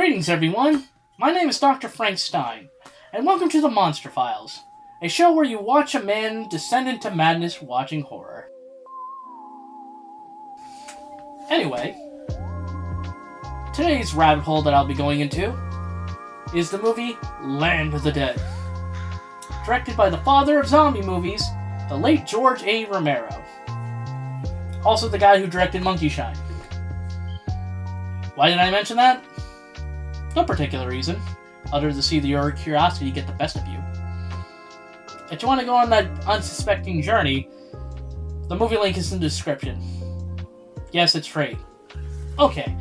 Greetings, everyone. My name is Dr. Frank Stein, and welcome to the MonsterFiles, a show where you watch a man descend into madness watching horror. Anyway, today's rabbit hole that I'll be going into is the movie Land of the Dead, directed by the father of zombie movies, the late George A. Romero. Also the guy who directed Monkey Shine. Why did I mention that? No particular reason, other than to see your curiosity get the best of you. If you want to go on that unsuspecting journey, the movie link is in the description. Yes, it's free. Okay,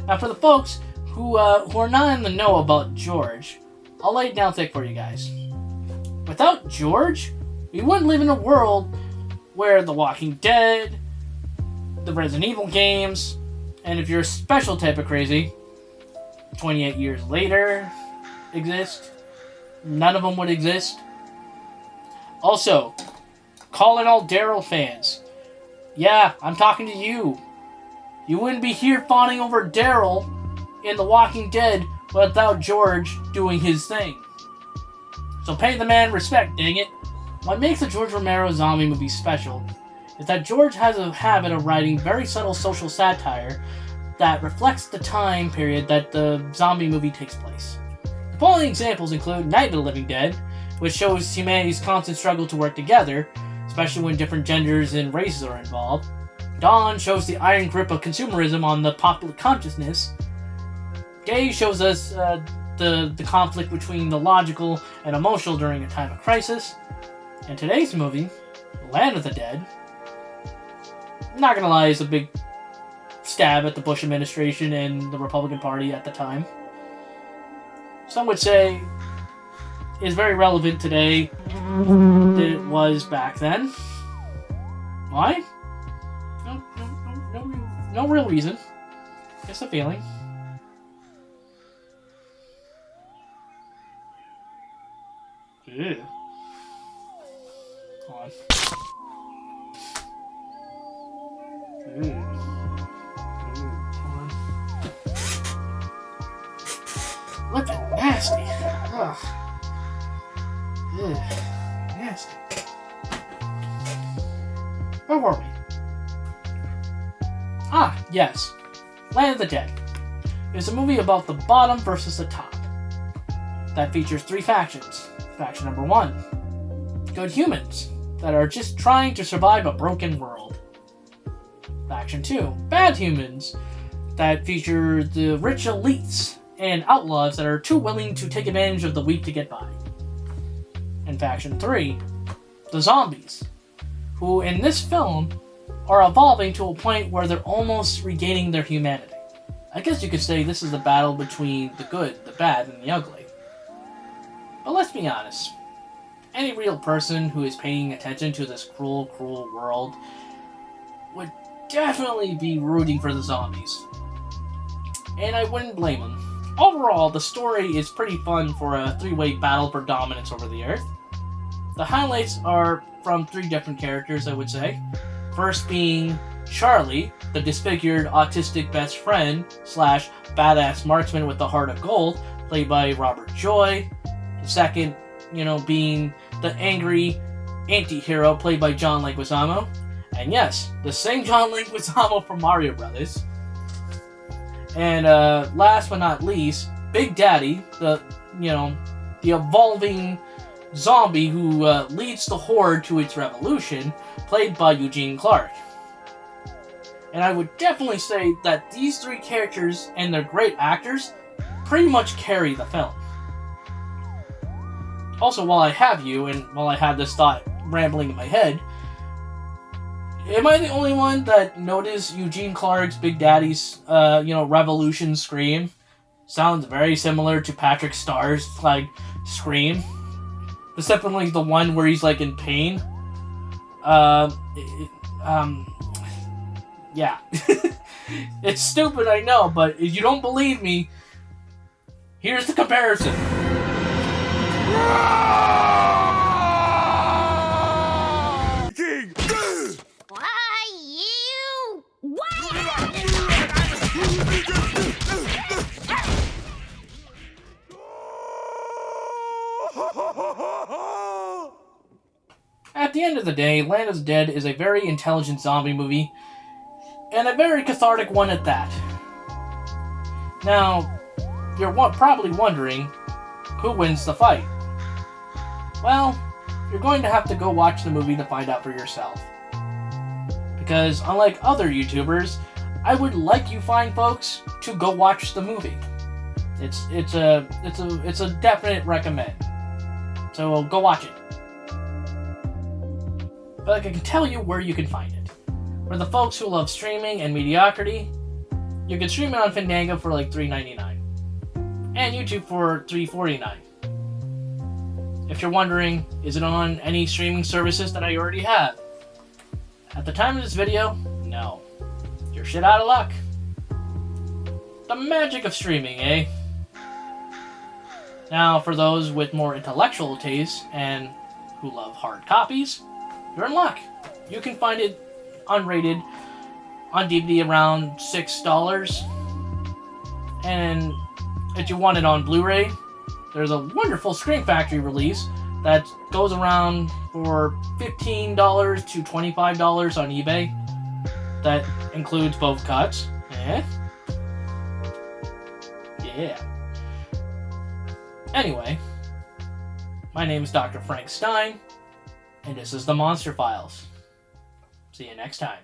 now for the folks who are not in the know about George, I'll lay it down thick for you guys. Without George, we wouldn't live in a world where The Walking Dead, the Resident Evil games, and if you're a special type of crazy, 28 years later exist. None of them would exist. Also, calling all Daryl fans. Yeah, I'm talking to you. You wouldn't be here fawning over Daryl in The Walking Dead without George doing his thing. So pay the man respect, dang it. What makes the George Romero zombie movie special is that George has a habit of writing very subtle social satire that reflects the time period that the zombie movie takes place. The following examples include Night of the Living Dead, which shows humanity's constant struggle to work together, especially when different genders and races are involved. Dawn shows the iron grip of consumerism on the popular consciousness. Day shows us the conflict between the logical and emotional during a time of crisis. And today's movie, Land of the Dead, I'm not gonna lie, is a big stab at the Bush administration and the Republican Party at the time. Some would say is very relevant today than it was back then. Why? No real reason. Just a feeling. Ew. Hold on. Ew. Look at nasty. Ugh. Ugh. Nasty. Where were we? Ah, yes. Land of the Dead. It's a movie about the bottom versus the top. That features three factions. Faction number 1. Good humans that are just trying to survive a broken world. Faction 2. Bad humans that feature the rich elites and outlaws that are too willing to take advantage of the weak to get by. And Faction 3, the zombies, who in this film are evolving to a point where they're almost regaining their humanity. I guess you could say this is the battle between the good, the bad, and the ugly. But let's be honest, any real person who is paying attention to this cruel, cruel world would definitely be rooting for the zombies. And I wouldn't blame them. Overall, the story is pretty fun for a three-way battle for dominance over the Earth. The highlights are from three different characters, I would say. First being Charlie, the disfigured autistic best friend / badass marksman with the heart of gold, played by Robert Joy. The second, being the angry anti-hero played by John Leguizamo. And yes, the same John Leguizamo from Mario Brothers. And last but not least, Big Daddy, the evolving zombie who leads the horde to its revolution, played by Eugene Clark. And I would definitely say that these three characters and their great actors pretty much carry the film. Also, while I have you, and while I have this thought rambling in my head, am I the only one that noticed Eugene Clark's Big Daddy's, revolution scream? Sounds very similar to Patrick Starr's, scream. Specifically the one where he's, in pain. Yeah. It's stupid, I know, but if you don't believe me, here's the comparison. Why, you? What? of the day, Land of the Dead is a very intelligent zombie movie, and a very cathartic one at that. Now, you're probably wondering, who wins the fight? Well, you're going to have to go watch the movie to find out for yourself. Because unlike other YouTubers, I would like you fine folks to go watch the movie. It's a definite recommend. So go watch it. But I can tell you where you can find it. For the folks who love streaming and mediocrity, you can stream it on Fandango for like $3.99. And YouTube for $3.49. If you're wondering, is it on any streaming services that I already have? At the time of this video, no. You're shit out of luck. The magic of streaming, eh? Now, for those with more intellectual tastes and who love hard copies, you're in luck. You can find it unrated on DVD around $6. And if you want it on Blu-ray, there's a wonderful Screen Factory release that goes around for $15 to $25 on eBay. That includes both cuts. Yeah. Anyway, my name is Dr. Frank Stein, and this is the MonsterFiles. See you next time.